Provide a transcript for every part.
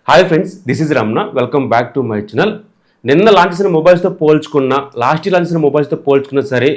Hi friends, this is Ramana. Welcome back to my channel. నిన్న launch చేసిన మొబైల్స్తో పోల్చుకున్న, last launch చేసిన మొబైల్స్తో పోల్చుకున్నా సరే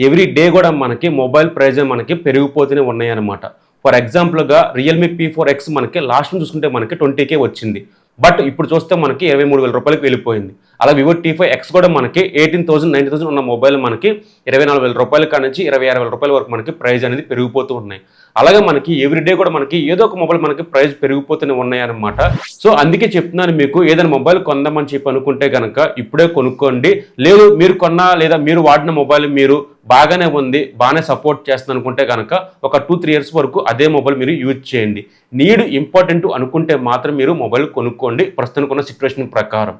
ఎవ్రీ డే కూడా మనకి మొబైల్ ప్రైజ్ మనకి పెరిగిపోతూనే ఉన్నాయి అన్నమాట. ఫర్ ఎగ్జాంపుల్గా రియల్మీ P4X మనకి లాస్ట్ చూసుకుంటే మనకి 20K వచ్చింది. బట్ ఇప్పుడు చూస్తే మనకి 23,000 రూపాయలకి వెళ్ళిపోయింది. అలా వివో T5X కూడా మనకి 18,000 19,000 ఉన్న మొబైల్ మనకి 24,000 రూపాయల కాడ నుంచి 26,000 రూపాయల వరకు మనకి ప్రైస్ అనేది పెరిగిపోతూ ఉన్నాయి. అలాగే మనకి ఎవ్రీడే కూడా మనకి ఏదో ఒక మొబైల్ మనకి ప్రైస్ పెరిగిపోతూనే ఉన్నాయి అన్నమాట. సో అందుకే చెప్తున్నాను, మీకు ఏదైనా మొబైల్ కొందామని చెప్పి అనుకుంటే కనుక ఇప్పుడే కొనుక్కోండి. లేదు మీరు కొన్నా లేదా మీరు వాడిన మొబైల్ మీరు బాగానే ఉంది, బాగానే సపోర్ట్ చేస్తుంది అనుకుంటే కనుక ఒక 2-3 ఇయర్స్ వరకు అదే మొబైల్ మీరు యూజ్ చేయండి. నీడ్ ఇంపార్టెంట్ అనుకుంటే మాత్రం మీరు మొబైల్ కొనుక్కోండి ప్రస్తుతానికి ఉన్న సిచ్యువేషన్ ప్రకారం.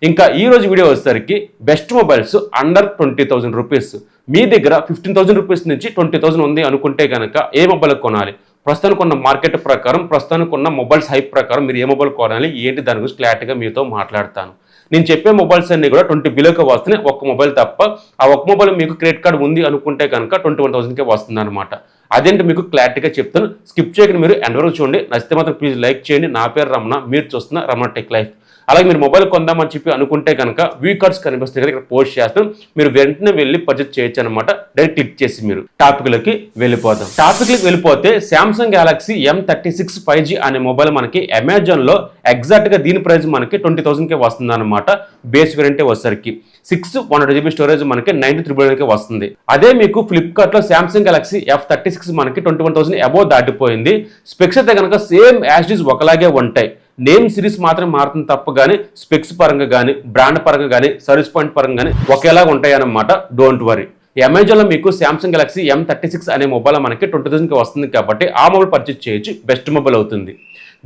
ఇంకా ఈ రోజు వీడియో వచ్చేసరికి బెస్ట్ మొబైల్స్ అండర్ 20,000 రూపీస్. మీ దగ్గర 15,000 రూపీస్ నుంచి 20,000 ఉంది అనుకుంటే కనుక ఏ మొబైల్ కొనాలి, ప్రస్తుతానికి ఉన్న మార్కెట్ ప్రకారం, ప్రస్తుతానికి ఉన్న మొబైల్స్ హైప్ ప్రకారం మీరు ఏ మొబైల్ కొనాలి ఏంటి దాని గురించి క్లారిటీగా మీతో మాట్లాడతాను. నేను చెప్పే మొబైల్స్ అన్ని కూడా 20 బిలోకి వస్తున్నాయి, ఒక్క మొబైల్ తప్ప. ఆ ఒక్క మొబైల్ మీకు క్రెడిట్ కార్డు ఉంది అనుకుంటే కనుక 21,000కే వస్తుంది అనమాట. అదేంటి మీకు క్లారిటీగా చెప్తాను, స్కిప్ చేయకుండా మీరు ఎండ్ వరకు చూడండి. నచ్చితే మాత్రం ప్లీజ్ లైక్ చేయండి. నా పేరు రమణ, మీరు చూస్తున్న రమణ టెక్ లైఫ్. అలాగే మీరు మొబైల్ కొందామని చెప్పి అనుకుంటే కనుక వ్యూ కార్డ్స్ కనిపిస్తుంది కదా, ఇక్కడ పోస్ట్ చేస్తాం, మీరు వెంటనే వెళ్ళి పర్చేజ్ చేయొచ్చు అనమాట. డైరెక్ట్ క్లిక్ చేసి మీరు టాపిక్లకి వెళ్ళిపోతాం. టాపిక్లకి వెళ్ళిపోతే శాంసంగ్ గెలాక్సీ M36 5G అనే మొబైల్ మనకి అమెజాన్లో ఎగ్జాక్ట్గా దీని ప్రైస్ మనకి 20,000కే వస్తుంది అనమాట. బేస్ వేరియంటే వచ్చేసరికి 100GB స్టోరేజ్ మనకి 9399కే వస్తుంది. అదే మీకు ఫ్లిప్కార్ట్లో శాంసంగ్ గెలాక్సీ F36 మనకి 21,000 అబోవ్ దాటిపోయింది. స్పెక్స్ అయితే కనుక సేమ్ యాజ్ ఇట్ ఈజ్ ఒకలాగే ఉంటాయి. నేమ్ సిరీస్ మాత్రం మారుతుంది తప్ప కానీ స్పెక్స్ పరంగా కానీ బ్రాండ్ పరంగా కానీ సర్వీస్ పాయింట్ పరంగా కానీ ఒకేలాగా ఉంటాయి అన్నమాట. Don't worry. అమెజాన్లో మీకు శాంసంగ్ గెలాక్సీ M36 అనే మొబైల్ మనకి 20,000కి వస్తుంది కాబట్టి ఆ మొబైల్ పర్చేజ్ చేయొచ్చు, బెస్ట్ మొబైల్ అవుతుంది.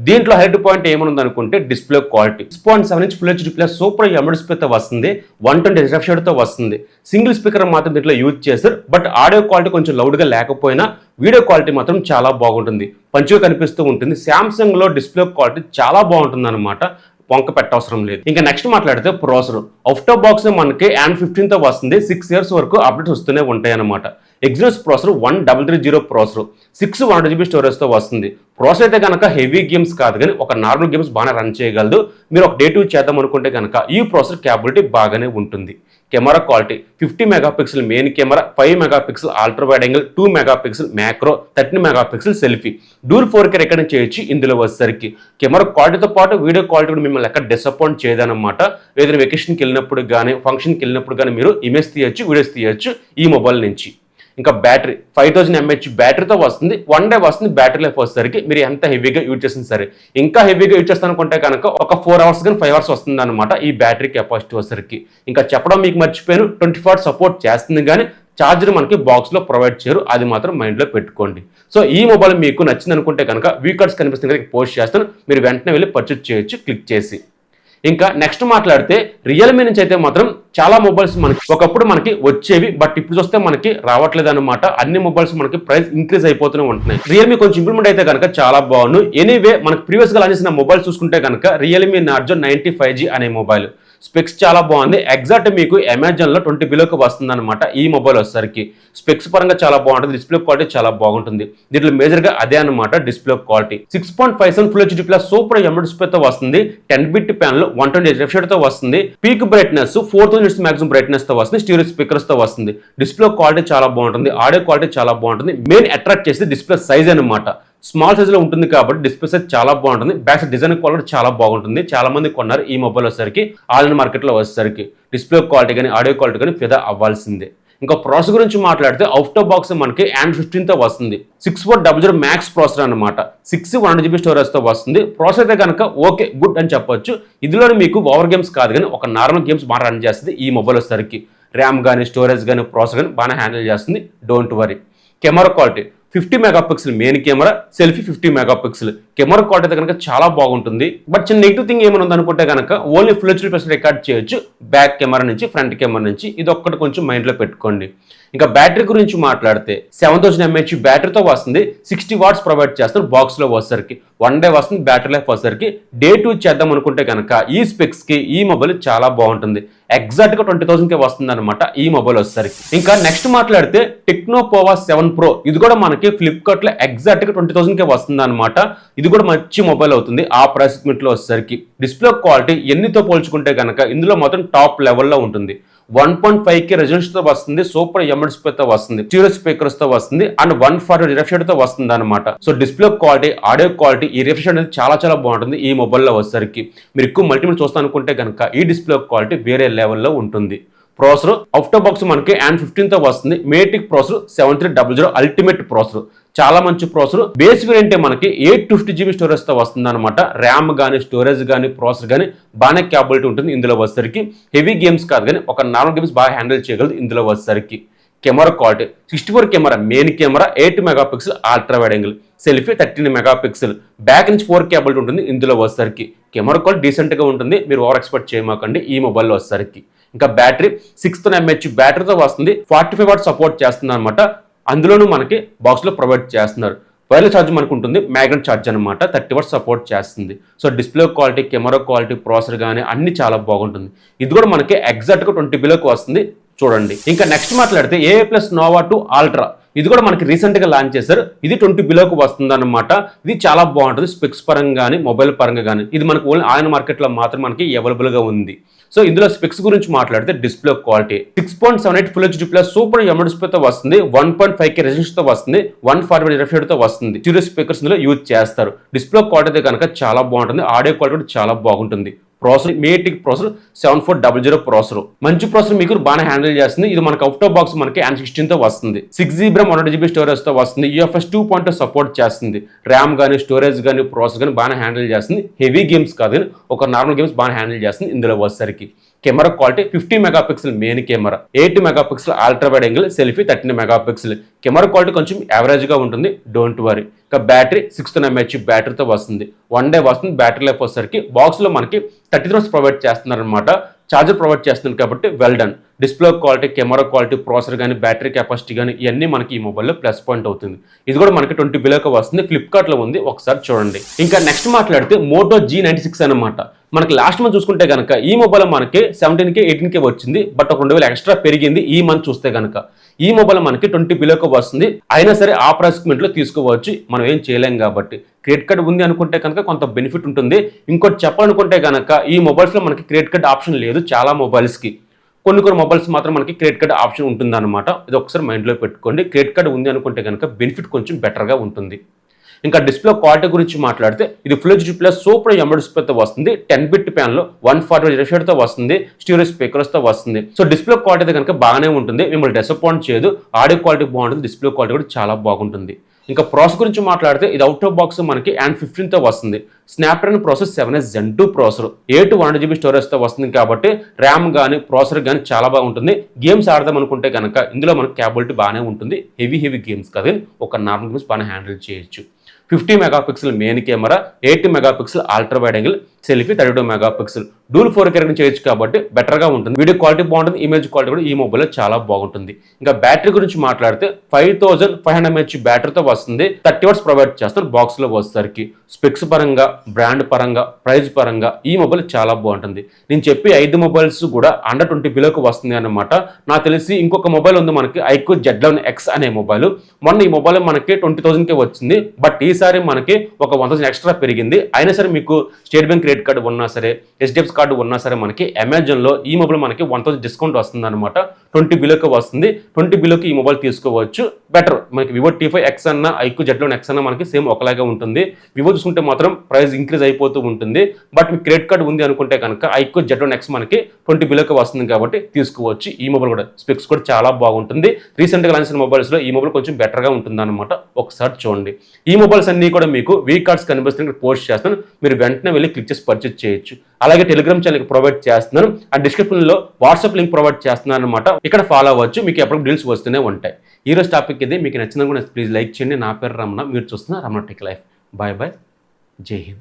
దీంట్లో హైలైట్ పాయింట్ ఏమనుంది అనుకుంటే display quality 6.7 inch full HD plus super AMOLED డిస్ప్లేతో వస్తుంది. 120 రిఫ్రెష్ రేట్తో వస్తుంది. సింగిల్ స్పీకర్ మాత్రం దీంట్లో యూజ్ చేస్తారు. బట్ ఆడియో క్వాలిటీ కొంచెం లౌడ్గా లేకపోయినా వీడియో క్వాలిటీ మాత్రం చాలా బాగుంటుంది, పంచుగా కనిపిస్తూ ఉంటుంది. శాంసంగ్లో డిస్ప్లే క్వాలిటీ చాలా బాగుంటుంది అనమాట, వంక పెట్టవసరం లేదు. ఇంకా నెక్స్ట్ మాట్లాడితే ప్రాసెసర్ అవుట్ ఆఫ్ బాక్స్ మనకి Android 15తో వస్తుంది. 6 ఇయర్స్ వరకు అప్డేట్స్ వస్తూనే ఉంటాయి అనమాట. ఎగ్జినోస్ ప్రాసెసర్ 1330 ప్రాసెసర్, 100GB స్టోరేజ్తో వస్తుంది. ప్రాసెసర్ అయితే కనుక హెవీ గేమ్స్ కాదు కానీ ఒక నార్మల్ గేమ్స్ బాగానే రన్ చేయగలదు. మీరు ఒక డే 2 చేద్దాం అనుకుంటే కనుక ఈ ప్రాసెసర్ క్యాపబిలిటీ బాగానే ఉంటుంది. Camera quality 50 megapixel main camera, 5 megapixel ultra wide angle, 2 megapixel macro, 13 megapixel selfie, డూల్ 4K recording చేయొచ్చు. ఇందులో వచ్చేసరికి కెమెరా క్వాలిటీతో పాటు వీడియో క్వాలిటీ కూడా మిమ్మల్ని ఎక్కడ డిసప్పాయింట్ చేయదనమాట. ఏదైనా వెకేషన్కి వెళ్ళినప్పుడు కానీ ఫంక్షన్కి వెళ్ళినప్పుడు కానీ మీరు ఇమేజ్ తీయొచ్చు, వీడియోస్ తీయొచ్చు ఈ మొబైల్ నుంచి. ఇంకా బ్యాటరీ 5000 mAh బ్యాటరీతో వస్తుంది. 1 డే వస్తుంది. బ్యాటరీ లైఫ్ వచ్చేసరికి మీరు ఎంత హెవీగా యూజ్ చేసిన సరే, ఇంకా హెవీగా యూజ్ చేస్తాను అనుకుంటే కనుక ఒక 4 అవర్స్ కానీ 5 అవర్స్ వస్తుంది అనమాట ఈ బ్యాటరీ కెపాసిటీ వచ్చేసరికి. ఇంకా చెప్పడం మీకు మర్చిపోయాను, 24 సపోర్ట్ చేస్తుంది కానీ ఛార్జర్ మనకి బాక్స్లో ప్రొవైడ్ చేయరు, అది మాత్రం మైండ్లో పెట్టుకోండి. సో ఈ మొబైల్ మీకు నచ్చింది అనుకుంటే కనుక వ్యూ కార్డ్స్ కనిపిస్తుంది కదా, పోస్ట్ చేస్తాను, మీరు వెంటనే వెళ్ళి పర్చేజ్ చేయొచ్చు క్లిక్ చేసి. ఇంకా నెక్స్ట్ మాట్లాడితే రియల్మీ నుంచి అయితే మాత్రం చాలా మొబైల్స్ మనకి ఒకప్పుడు మనకి వచ్చేవి, బట్ ఇప్పుడు చూస్తే మనకి రావట్లేదు అనమాట. అన్ని మొబైల్స్ మనకి ప్రైస్ ఇంక్రీజ్ అయిపోతూనే ఉంటున్నాయి. రియల్మీ కొంచెం ఇంప్రూవ్మెంట్ అయితే కనుక చాలా బాగుంది. ఎనీవే మనకి ప్రీవియస్ గా లాంచ్ చేసిన మొబైల్ చూసుకుంటే కనుక రియల్మీ నార్జో 90 5G అనే మొబైల్ స్పెక్స్ చాలా బాగుంది. ఎగ్జాక్ట్ మీకు అమెజాన్లో 20 బిలోకి వస్తుంది అనమాట ఈ మొబైల్ వచ్చేసరికి. స్పెక్స్ పరంగా చాలా బాగుంటుంది, డిస్ప్లే క్వాలిటీ చాలా బాగుంటుంది. దీంట్లో మేజర్గా అదే అనమాట display quality. 6.57 full HD plus super AMOLED డిస్ప్లేతో వస్తుంది. 10-bit ప్యానల్, 120 రిఫ్రెష్ రేట్తో వస్తుంది. Peak brightness 4000 nits maximum brightness తో వస్తుంది. స్టీరియో స్పీకర్స్ తో వస్తుంది. డిస్ప్లే క్వాలిటీ చాలా బాగుంటుంది, ఆడియో క్వాలిటీ చాలా బాగుంటుంది. మెయిన్ అట్రాక్ట్ చేసేది డిస్ప్లే సైజ్ అనమాట. స్మాల్ సైజ్ లో ఉంటుంది కాబట్టి డిస్ప్లే సైజ్ చాలా బాగుంటుంది. బ్యాక్ సైడ్ డిజైన్ క్వాలిటీ చాలా బాగుంటుంది. చాలా మంది కొన్నారు ఈ మొబైల్ వచ్చేసరికి. ఆన్లైన్ మార్కెట్ లో వచ్చేసరికి డిస్ప్లే క్వాలిటీ కానీ ఆడియో క్వాలిటీ కానీ ఫిదా అవ్వాల్సిందే. ఇంకా ప్రాసెసర్ గురించి మాట్లాడితే అవుట్ ఆఫ్ బాక్స్ మనకి Android 15తో వస్తుంది. 6400 మ్యాక్స్ ప్రాసెసర్ అనమాట. 100GB స్టోరేజ్ తో వస్తుంది. ప్రాసెసర్ అయితే కనుక ఓకే గుడ్ అని చెప్పొచ్చు. ఇందులో మీకు ఓవర్ గేమ్స్ కాదు కానీ ఒక నార్మల్ గేమ్స్ బాగా రన్ చేస్తుంది ఈ మొబైల్ వచ్చేసరికి. ర్యామ్ కానీ స్టోరేజ్ కానీ ప్రాసెసర్ కానీ బాగా హ్యాండిల్ చేస్తుంది. Don't worry. Camera quality 50 megapixel main camera, selfie 50 megapixel. Camera quality అయితే కనుక చాలా బాగుంటుంది. బట్ చిన్న నెగిటివ్ థింగ్ ఏమైనా ఉందనుకుంటే కనుక only full HD plus record చేయొచ్చు బ్యాక్ కెమెరా నుంచి, ఫ్రంట్ కెమెరా నుంచి. ఇది ఒక్కటి కొంచెం మైండ్లో పెట్టుకోండి. ఇంకా బ్యాటరీ గురించి మాట్లాడితే 7000 mAh బ్యాటరీతో వస్తుంది. 60 వాట్స్ ప్రొవైడ్ చేస్తారు బాక్స్లో వచ్చేసరికి. 1 డే వస్తుంది. బ్యాటరీ లైఫ్ వచ్చేసరికి డే 2 చేద్దాం అనుకుంటే కనుక ఈ స్పెక్స్కి ఈ మొబైల్ చాలా బాగుంటుంది. ఎగ్జాక్ట్గా 20,000కే వస్తుంది అనమాట ఈ మొబైల్ వచ్చేసరికి. ఇంకా నెక్స్ట్ మాట్లాడితే టెక్నో పోవా 7 Pro, ఇది కూడా మనకి ఫ్లిప్కార్ట్లో ఎగ్జాక్ట్గా 20,000కే వస్తుంది అనమాట. ఇది ఇది కూడా మంచి మొబైల్ అవుతుంది ఆ ప్రైస్ సెగ్మెంట్లో వచ్చేసరికి. డిస్ప్లే క్వాలిటీ ఎన్నితో పోల్చుకుంటే కనుక ఇందులో మాత్రం టాప్ లెవెల్లో ఉంటుంది. 1.5K రెజల్యూషన్తో వస్తుంది, సూపర్ ఎమ్ఎడ్ డిస్ప్లేతో వస్తుంది, స్టీరియో స్పీకర్స్ తో వస్తుంది అండ్ 140 రిఫ్రెష్ తో వస్తుంది అనమాట. So display quality, audio quality, ఈ రిఫ్రెష్ అనేది చాలా బాగుంటుంది ఈ మొబైల్లో వచ్చేసరికి. మీరు ఎక్కువ మల్టీమీడియా చూస్తాను అనుకుంటే కనుక ఈ డిస్ప్లే క్వాలిటీ వేరే లెవెల్లో ఉంటుంది. ప్రాసెసర్ అవుట్ ఆఫ్ బాక్స్ మనకి అండ్ 15 తో వస్తుంది. మేటిక్ ప్రాసెసర్ 7300 అల్టిమేట్ ప్రాసెసర్, చాలా మంచి ప్రాసెసర్. బేస్ వేరియంట్ మనకి 850GB స్టోరేజ్ తో వస్తుంది అనమాట. ర్యామ్ కానీ, స్టోరేజ్ కానీ, ప్రాసెసర్ కానీ బాగానే క్యాపబిలిటీ ఉంటుంది ఇందులో వచ్చేసరికి. హెవీ గేమ్స్ కాదు కానీ ఒక నార్మల్ గేమ్స్ బాగా హ్యాండిల్ చేయగలదు ఇందులో వచ్చేసరికి. Camera quality 64 camera, main camera 8 megapixel ultra wide angle, selfie 13 megapixel, back నుంచి 4 కేబుల్ ఉంటుంది ఇందులో వచ్చేసరికి. కెమెరా క్వాలిటీ డీసెంట్ గా ఉంటుంది, మీరు ఓవర్ ఎక్స్పెక్ట్ చేయమాకండి ఈ మొబైల్లో వచ్చేసరికి. ఇంకా బ్యాటరీ 6000 mAh బ్యాటరీతో వస్తుంది, 45 వాట్ సపోర్ట్ చేస్తుంది అనమాట. అందులోనూ మనకి బాక్స్ లో ప్రొవైడ్ చేస్తున్నారు. వైర్లెస్ ఛార్జ్ మనకు ఉంటుంది, మ్యాగ్నెట్ ఛార్జ్ అనమాట, 30 వాట్ సపోర్ట్ చేస్తుంది. So display quality, camera quality, processor కానీ అన్ని చాలా బాగుంటుంది. ఇది కూడా మనకి ఎగ్జాక్ట్ గా 20 బిలోకి వస్తుంది చూడండి. ఇంకా నెక్స్ట్ మాట్లాడితే AA+ Nova 2 Ultra, ఇది కూడా మనకి రీసెంట్ గా లాంచ్ చేశారు. ఇది 20 బిలోకి వస్తుంది అనమాట. ఇది చాలా బాగుంటుంది స్పెక్స్ పరంగా కానీ, మొబైల్ పరంగా కానీ. ఇది మనకు ఓన్లీ ఆయన మార్కెట్ లో మాత్రం మనకి అవైలబుల్ గా ఉంది. సో ఇందులో స్పెక్స్ గురించి మాట్లాడితే display quality 6.78 full HD plus super ఎమ్ఎడ్ డిస్ప్లేతో వస్తుంది, 1.5K రెజల్యూషన్ తో వస్తుంది, 140 రిఫ్రెష్ తో వస్తుంది. స్టీరియో స్పీకర్స్ ఇందులో యూజ్ చేస్తారు. డిస్ప్లే క్వాలిటీ అయితే కనుక చాలా బాగుంటుంది, ఆడియో క్వాలిటీ కూడా చాలా బాగుంటుంది. ప్రాసెసర్ మేటిక్ ప్రాసెసర్ 7400 ప్రాసెసర్, మంచి ప్రాసెసర్ మీకు బాగా హ్యాండిల్ చేస్తుంది. ఇది మనకి అవుట్ ఆఫ్ బాక్స్ మనకి N16 తో వస్తుంది, 6GB RAM 128GB స్టోరేజ్ తో వస్తుంది, UFS 2.0 సపోర్ట్ చేస్తుంది. ర్యామ్ కానీ, స్టోరేజ్ కానీ, ప్రాసెసర్ కానీ బాగా హ్యాండిల్ చేస్తుంది. హెవీ గేమ్స్ కాదు కానీ ఒక నార్మల్ గేమ్స్ బాగా హ్యాండిల్ చేస్తుంది ఇందులో వచ్చేసరికి. Camera quality 50 megapixel main camera, 8 megapixel ultra wide angle, selfie 13 megapixel. Camera quality కొంచెం యావరేజ్ గా ఉంటుంది, డోంట్ వరీ. ఇక బ్యాటరీ 6000 mAh బ్యాటరీతో వస్తుంది, 1 డే వస్తుంది. బ్యాటరీ లైఫ్ వచ్చేసరికి బాక్స్ లో మనకి 30 రోజు ప్రొవైడ్ చేస్తున్నారు అనమాట. చార్జర్ ప్రొవైడ్ చేస్తున్నారు కాబట్టి well done. Display quality, camera quality, processor కానీ, బ్యాటరీ కెపాసిటీ కానీ ఇవన్నీ మనకి ఈ మొబైల్లో ప్లస్ పాయింట్ అవుతుంది. ఇది కూడా మనకి 20 బిలోకి వస్తుంది, ఫ్లిప్కార్ట్ లో ఉంది, ఒకసారి చూడండి. ఇంకా నెక్స్ట్ మాట్లాడితే మోటో G96 అనమాట. మనకి లాస్ట్ మంత్ చూసుకుంటే కనుక ఈ మొబైల్ మనకి 17K 18K వచ్చింది, బట్ ఒక 2000 ఎక్స్ట్రా పెరిగింది ఈ మంత్ చూస్తే కనుక. ఈ మొబైల్ మనకి 20 బిలోకి వస్తుంది. అయినా సరే ఆ ప్రైస్ లో తీసుకోవచ్చు, మనం ఏం చేయలేం కాబట్టి. క్రెడిట్ కార్డ్ ఉంది అనుకుంటే కనుక కొంత బెనిఫిట్ ఉంటుంది. ఇంకోటి చెప్పాలనుకుంటే కనుక ఈ మొబైల్స్ లో మనకి క్రెడిట్ కార్డ్ ఆప్షన్ లేదు చాలా మొబైల్స్ కి. కొన్ని మొబైల్స్ మాత్రం మనకి క్రెడిట్ కార్డ్ ఆప్షన్ ఉంటుంది అనమాట. ఇది ఒకసారి మైండ్లో పెట్టుకోండి. క్రెడిట్ కార్డ్ ఉంది అనుకుంటే కనుక బెనిఫిట్ కొంచెం బెటర్గా ఉంటుంది. ఇంకా డిస్ప్లే క్వాలిటీ గురించి మాట్లాడితే ఇది ఫుల్ హెచ్డీ ప్లస్ సూపర్ ఎమ్ఎడ్ డిస్ప్లేతో వస్తుంది, 10-bit ప్యాన్లో 140 రిఫ్రెష్ తో వస్తుంది, స్టీరియో స్పీకర్స్ తో వస్తుంది. సో డిస్ప్లే క్వాలిటీ అయితే కనుక బాగానే ఉంటుంది, మిమ్మల్ని డిసప్పాయింట్ చేయదు. ఆడియో క్వాలిటీ బాగుంటుంది, డిస్ప్లే క్వాలిటీ కూడా చాలా బాగుంటుంది. ఇంకా ప్రాసెస్ గురించి మాట్లాడితే ఇది అవుట్ ఆఫ్ బాక్స్ మనకి N15 తో వస్తుంది, Snapdragon process 7S Gen 2 processor, 8 storage తో వస్తుంది కాబట్టి ర్యామ్ కానీ, ప్రాసెసర్ కానీ చాలా బాగుంటుంది. గేమ్స్ ఆడదాం అనుకుంటే కనుక ఇందులో మనకి క్యాపబిలిటీ బాగానే ఉంటుంది. హెవీ గేమ్స్ కాదు, ఒక నార్మల్ గేమ్స్ బాగా హ్యాండిల్ చేయొచ్చు. 50 megapixel main camera, 8 megapixel ultra wide angle, selfie 32 megapixel. డూల్ 4K చేయొచ్చు కాబట్టి బెటర్గా ఉంటుంది. వీడియో క్వాలిటీ బాగుంటుంది, ఇమేజ్ క్వాలిటీ కూడా ఈ మొబైల్లో చాలా బాగుంటుంది. ఇంకా బ్యాటరీ గురించి మాట్లాడితే 5500 mAh బ్యాటరీతో వస్తుంది, 30 వాట్స్ ప్రొవైడ్ చేస్తారు బాక్స్ లో వచ్చేసరికి. స్పెక్స్ పరంగా, బ్రాండ్ పరంగా, ప్రైస్ పరంగా ఈ మొబైల్ చాలా బాగుంటుంది. నేను చెప్పి 5 మొబైల్స్ కూడా అండర్ 20 బిలోకి వస్తుంది అనమాట. నాకు తెలిసి ఇంకొక మొబైల్ ఉంది మనకి iQOO Z11X అనే మొబైల్. మొన్న ఈ మొబైల్ మనకి 20,000కే వచ్చింది, బట్ ఈసారి మనకి ఒక 1,000 ఎక్స్ట్రా పెరిగింది. అయినా సరే మీకు స్టేట్ బ్యాంక్ క్రెడిట్ కార్డు ఉన్నా సరే, HDFC కార్డు ఉన్నా సరే మనకి అమెజాన్లో ఈ మొబైల్ మనకి 1000 డిస్కౌంట్ వస్తుంది అనమాట. 20 బిలోకి వస్తుంది. 20 బిలోకి ఈ మొబైల్ తీసుకోవచ్చు, బెటర్. మనకి Vivo T5X అన్న, iQOO Z11X అన్న మనకి సేమ్ ఒకలాగే ఉంటుంది. వివో చూసుకుంటే మాత్రం ప్రైస్ ఇంక్రీజ్ అయిపోతూ ఉంటుంది. బట్ మీకు క్రెడిట్ కార్డు ఉంది అనుకుంటే కనుక iQOO Z11X మనకి 20 బిలోకి వస్తుంది కాబట్టి తీసుకోవచ్చు. ఈ మొబైల్ కూడా స్పెక్స్ కూడా చాలా బాగుంటుంది. రీసెంట్గా లాంచ్ అయిన మొబైల్స్లో ఈ మొబైల్ కొంచెం బెటర్గా ఉంటుంది అనమాట. ఒకసారి చూడండి. ఈ మొబైల్స్ అన్ని కూడా మీకు వీ కార్డ్స్ కనిపిస్తుంది, పోస్ట్ చేస్తాను, మీరు వెంటనే వెళ్ళి క్లిక్ చేసి పర్చేజ్ చేయొచ్చు. అలాగే టెలిగ్రామ్ ఛానల్ ప్రొవైడ్ చేస్తున్నాను, ఆ డిస్క్రిప్షన్లో వాట్సాప్ లింక్ ప్రొవైడ్ చేస్తున్నాను అనమాట. ఇక్కడ ఫాలో అవ్వచ్చు, మీకు ఎప్పుడు డీల్స్ వస్తూనే ఉంటాయి. ఈ రోజు టాపిక్ ఇది. మీకు నచ్చిందని కూడా ప్లీజ్ లైక్ చేయండి. నా పేరు రమణ, మీరు చూస్తున్న Ramana tech life. Bye bye, Jai Hind.